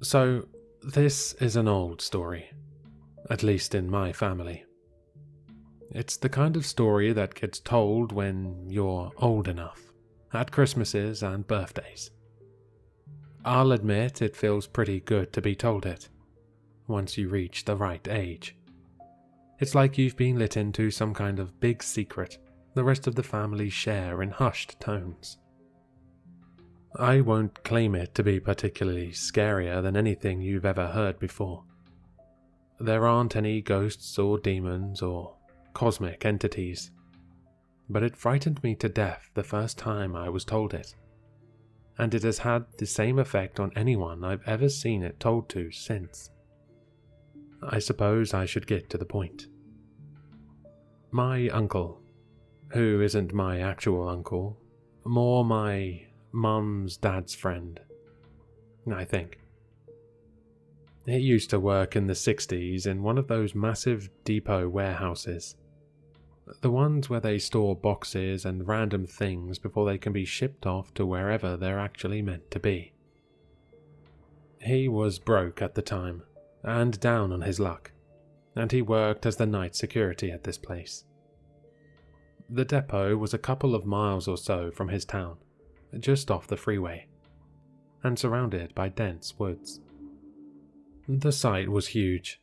So, this is an old story, at least in my family. It's the kind of story that gets told when you're old enough, at Christmases and birthdays. I'll admit it feels pretty good to be told it, once you reach the right age. It's like you've been let into some kind of big secret the rest of the family share in hushed tones. I won't claim it to be particularly scarier than anything you've ever heard before. There aren't any ghosts or demons or cosmic entities, but it frightened me to death the first time I was told it, and it has had the same effect on anyone I've ever seen it told to since. I suppose I should get to the point. My uncle, who isn't my actual uncle, more my mum's dad's friend, I think. He used to work in the 60s in one of those massive depot warehouses. The ones where they store boxes and random things before they can be shipped off to wherever they're actually meant to be. He was broke at the time, and down on his luck, and he worked as the night security at this place. The depot was a couple of miles or so from his town, just off the freeway, and surrounded by dense woods. The site was huge,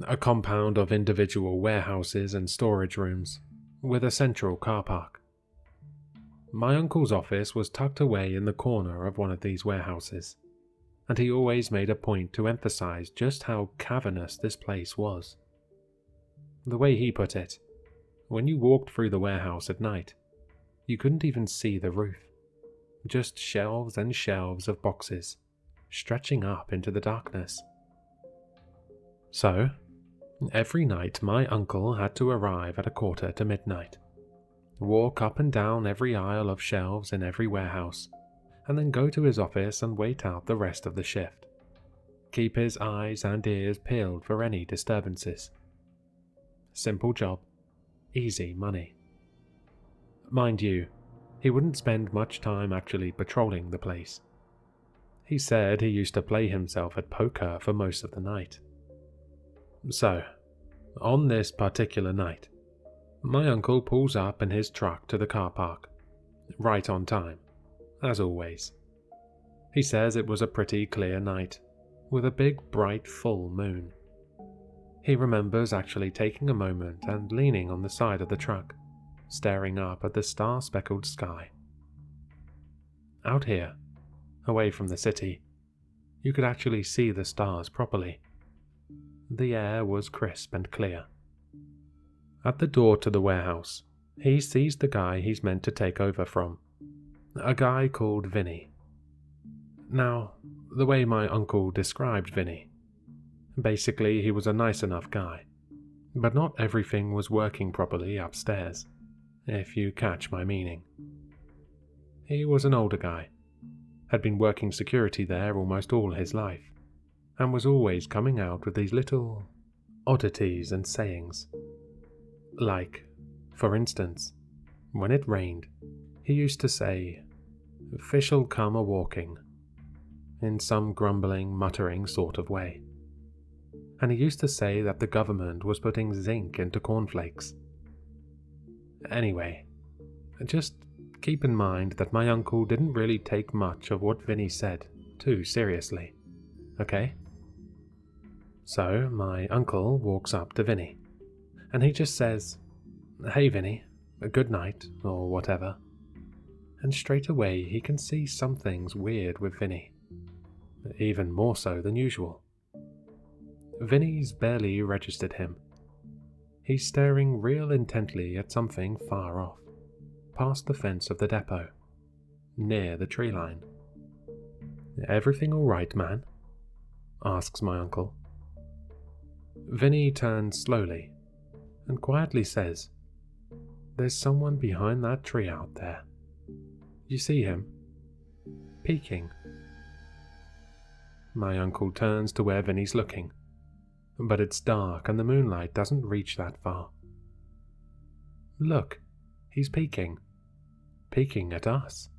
a compound of individual warehouses and storage rooms, with a central car park. My uncle's office was tucked away in the corner of one of these warehouses, and he always made a point to emphasize just how cavernous this place was. The way he put it, when you walked through the warehouse at night, you couldn't even see the roof, just shelves and shelves of boxes, stretching up into the darkness. So, every night my uncle had to arrive at 1:45, walk up and down every aisle of shelves in every warehouse, and then go to his office and wait out the rest of the shift. Keep his eyes and ears peeled for any disturbances. Simple job, easy money. Mind you, he wouldn't spend much time actually patrolling the place. He said he used to play himself at poker for most of the night. So, on this particular night, my uncle pulls up in his truck to the car park, right on time, as always. He says it was a pretty clear night, with a big bright full moon. He remembers actually taking a moment and leaning on the side of the truck, staring up at the star-speckled sky. Out here, away from the city, you could actually see the stars properly. The air was crisp and clear. At the door to the warehouse, he sees the guy he's meant to take over from, a guy called Vinnie. Now, the way my uncle described Vinnie, basically he was a nice enough guy, but not everything was working properly upstairs, if you catch my meaning. He was an older guy, had been working security there almost all his life, and was always coming out with these little oddities and sayings. Like, for instance, when it rained, he used to say, "Fish'll come a-walking," in some grumbling, muttering sort of way. And he used to say that the government was putting zinc into cornflakes. Anyway, just keep in mind that my uncle didn't really take much of what Vinnie said too seriously, okay? So my uncle walks up to Vinnie, and he just says, "Hey Vinnie, a good night," or whatever. And straight away he can see something's weird with Vinnie, even more so than usual. Vinnie's barely registered him. He's staring real intently at something far off, past the fence of the depot, near the tree line. "Everything all right, man?" asks my uncle. Vinnie turns slowly and quietly says, "There's someone behind that tree out there. You see him? Peeking." My uncle turns to where Vinnie's looking, but it's dark and the moonlight doesn't reach that far. "Look, he's peeking. Peeking at us."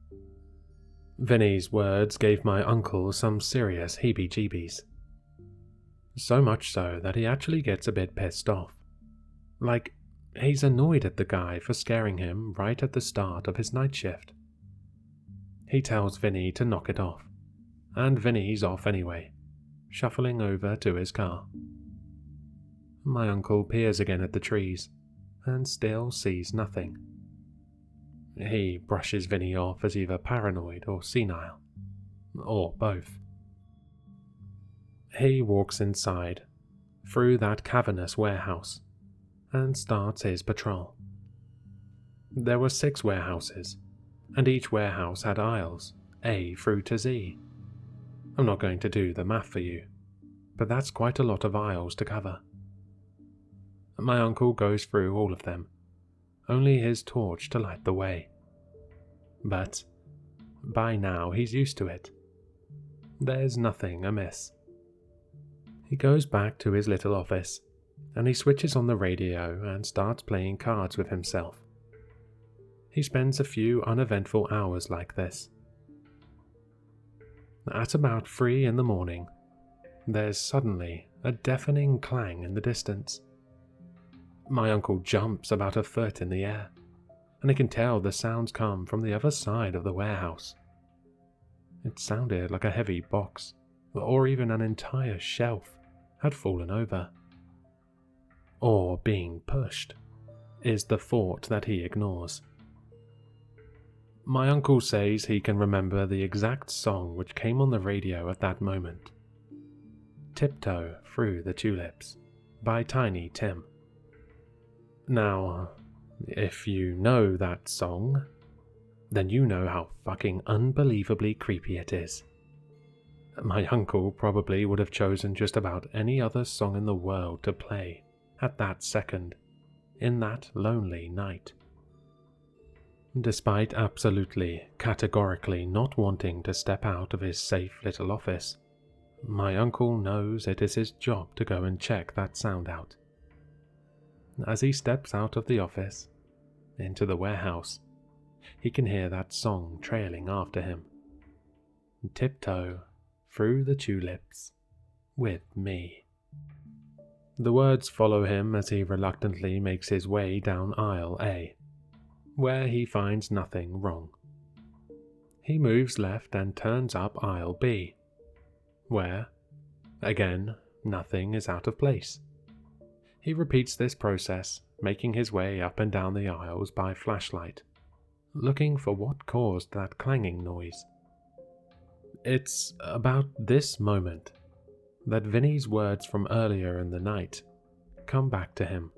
Vinnie's words gave my uncle some serious heebie-jeebies. So much so that he actually gets a bit pissed off. Like, he's annoyed at the guy for scaring him right at the start of his night shift. He tells Vinnie to knock it off, and Vinnie's off anyway, shuffling over to his car. My uncle peers again at the trees, and still sees nothing. He brushes Vinnie off as either paranoid or senile, or both. He walks inside, through that cavernous warehouse, and starts his patrol. There were 6 warehouses, and each warehouse had aisles, A through to Z. I'm not going to do the math for you, but that's quite a lot of aisles to cover. My uncle goes through all of them, only his torch to light the way. But by now he's used to it. There's nothing amiss. He goes back to his little office, and he switches on the radio and starts playing cards with himself. He spends a few uneventful hours like this. At about 3 in the morning, there's suddenly a deafening clang in the distance. My uncle jumps about a foot in the air, and he can tell the sounds come from the other side of the warehouse. It sounded like a heavy box, or even an entire shelf, had fallen over. Or being pushed, is the thought that he ignores. My uncle says he can remember the exact song which came on the radio at that moment. Tiptoe Through the Tulips by Tiny Tim. Now, if you know that song, then you know how fucking unbelievably creepy it is. My uncle probably would have chosen just about any other song in the world to play at that second, in that lonely night. Despite absolutely, categorically not wanting to step out of his safe little office, my uncle knows it is his job to go and check that sound out. As he steps out of the office, into the warehouse, he can hear that song trailing after him. Tiptoe Through the Tulips with me. The words follow him as he reluctantly makes his way down aisle A, where he finds nothing wrong. He moves left and turns up aisle B, where, again, nothing is out of place. He repeats this process, making his way up and down the aisles by flashlight, looking for what caused that clanging noise. It's about this moment that Vinnie's words from earlier in the night come back to him.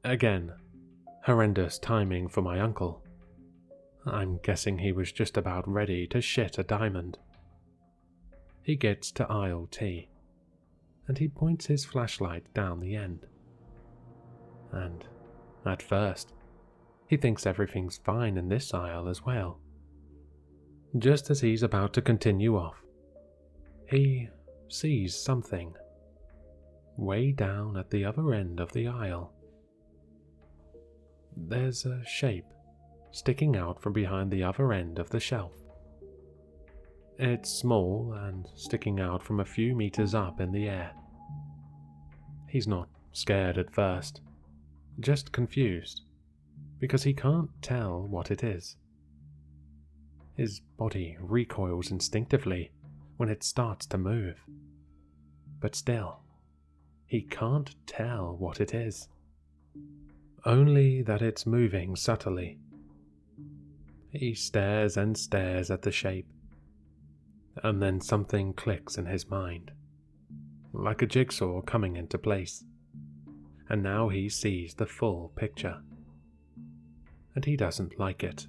Again, horrendous timing for my uncle. I'm guessing he was just about ready to shit a diamond. He gets to aisle T, and he points his flashlight down the end. And, at first, he thinks everything's fine in this aisle as well. Just as he's about to continue off, he sees something way down at the other end of the aisle. There's a shape sticking out from behind the other end of the shelf. It's small and sticking out from a few meters up in the air. He's not scared at first, just confused, because he can't tell what it is. His body recoils instinctively when it starts to move, but still, he can't tell what it is. Only that it's moving subtly. He stares and stares at the shape, and then something clicks in his mind, like a jigsaw coming into place, and now he sees the full picture. And he doesn't like it.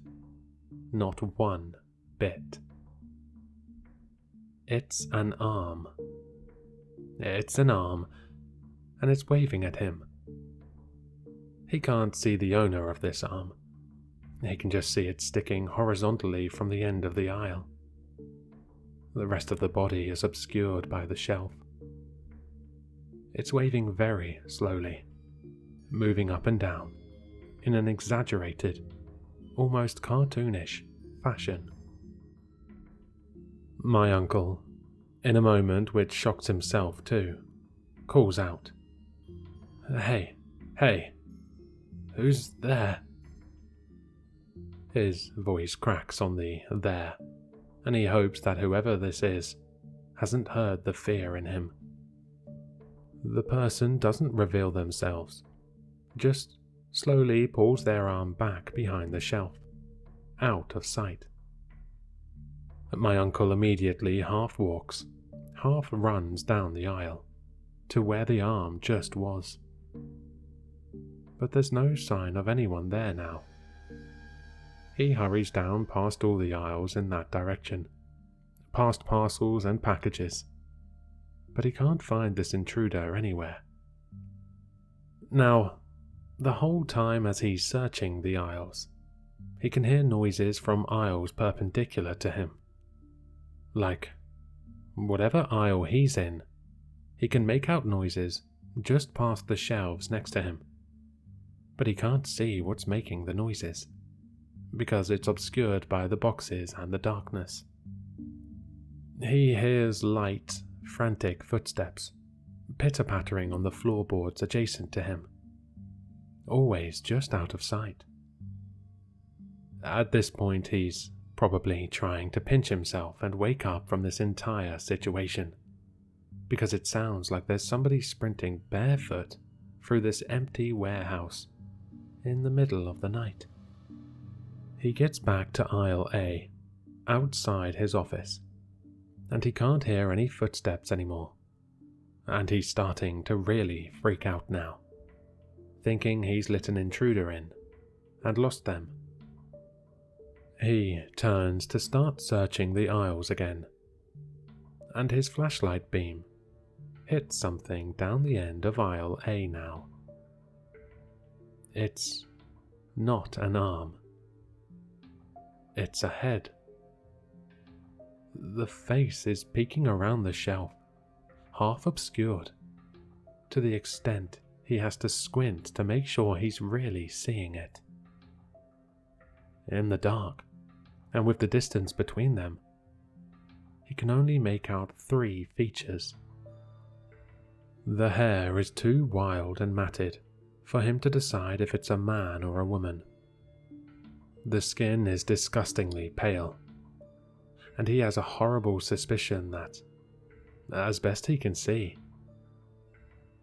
Not one bit. It's an arm. It's an arm, and it's waving at him. He can't see the owner of this arm. He can just see it sticking horizontally from the end of the aisle. The rest of the body is obscured by the shelf. It's waving very slowly, moving up and down, in an exaggerated, almost cartoonish fashion. My uncle, in a moment which shocks himself too, calls out, "Hey, hey, who's there?" His voice cracks on the "there," and he hopes that whoever this is hasn't heard the fear in him. The person doesn't reveal themselves, just slowly pulls their arm back behind the shelf, out of sight. My uncle immediately half walks, half runs down the aisle, to where the arm just was. But there's no sign of anyone there now. He hurries down past all the aisles in that direction, past parcels and packages, but he can't find this intruder anywhere. Now, the whole time as he's searching the aisles, he can hear noises from aisles perpendicular to him. Like, whatever aisle he's in, he can make out noises just past the shelves next to him, but he can't see what's making the noises, because it's obscured by the boxes and the darkness. He hears light, frantic footsteps, pitter-pattering on the floorboards adjacent to him, always just out of sight. At this point, he's probably trying to pinch himself and wake up from this entire situation, because it sounds like there's somebody sprinting barefoot through this empty warehouse in the middle of the night. He gets back to aisle A, outside his office, and he can't hear any footsteps anymore, and he's starting to really freak out now, thinking he's let an intruder in and lost them. He turns to start searching the aisles again, and his flashlight beam hits something down the end of aisle A now. It's not an arm. It's a head. The face is peeking around the shelf, half obscured, to the extent he has to squint to make sure he's really seeing it. In the dark, and with the distance between them, he can only make out 3 features. The hair is too wild and matted for him to decide if it's a man or a woman. The skin is disgustingly pale, and he has a horrible suspicion that, as best he can see,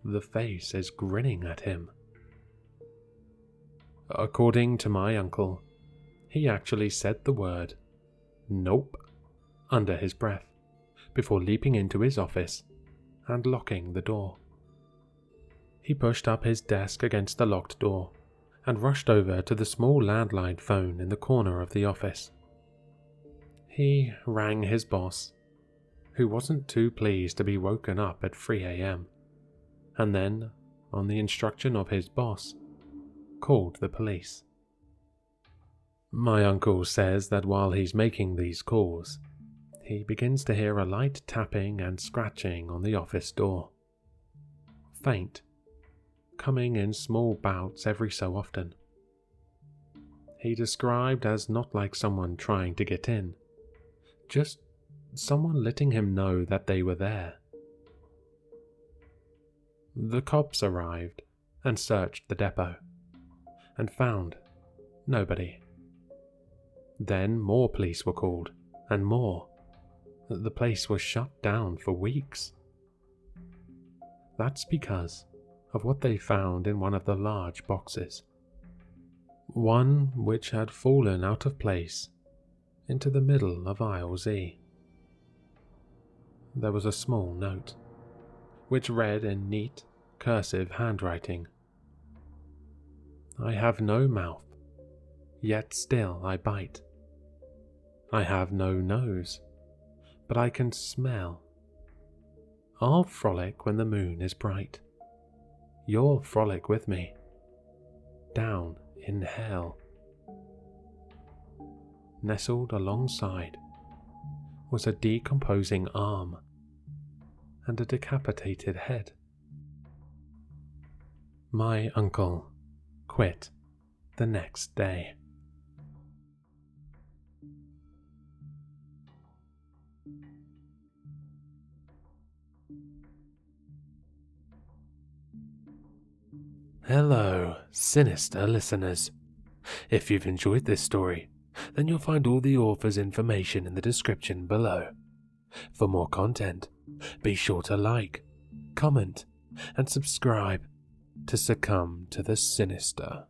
the face is grinning at him. According to my uncle, he actually said the word "nope" under his breath before leaping into his office and locking the door. He pushed up his desk against the locked door and rushed over to the small landline phone in the corner of the office. He rang his boss, who wasn't too pleased to be woken up at 3 a.m, and then, on the instruction of his boss, called the police. My uncle says that while he's making these calls, he begins to hear a light tapping and scratching on the office door. Faint, coming in small bouts every so often. He described as not like someone trying to get in, just someone letting him know that they were there. The cops arrived and searched the depot, and found nobody. Then more police were called, and more. The place was shut down for weeks. That's because of what they found in one of the large boxes. One which had fallen out of place into the middle of aisle Z. There was a small note, which read in neat, cursive handwriting, "I have no mouth, yet still I bite. I have no nose, but I can smell. I'll frolic when the moon is bright. You'll frolic with me, down in hell." Nestled alongside was a decomposing arm and a decapitated head. My uncle quit the next day. Hello, Sinister listeners. If you've enjoyed this story, then you'll find all the author's information in the description below. For more content, be sure to like, comment, and subscribe to succumb to the sinister.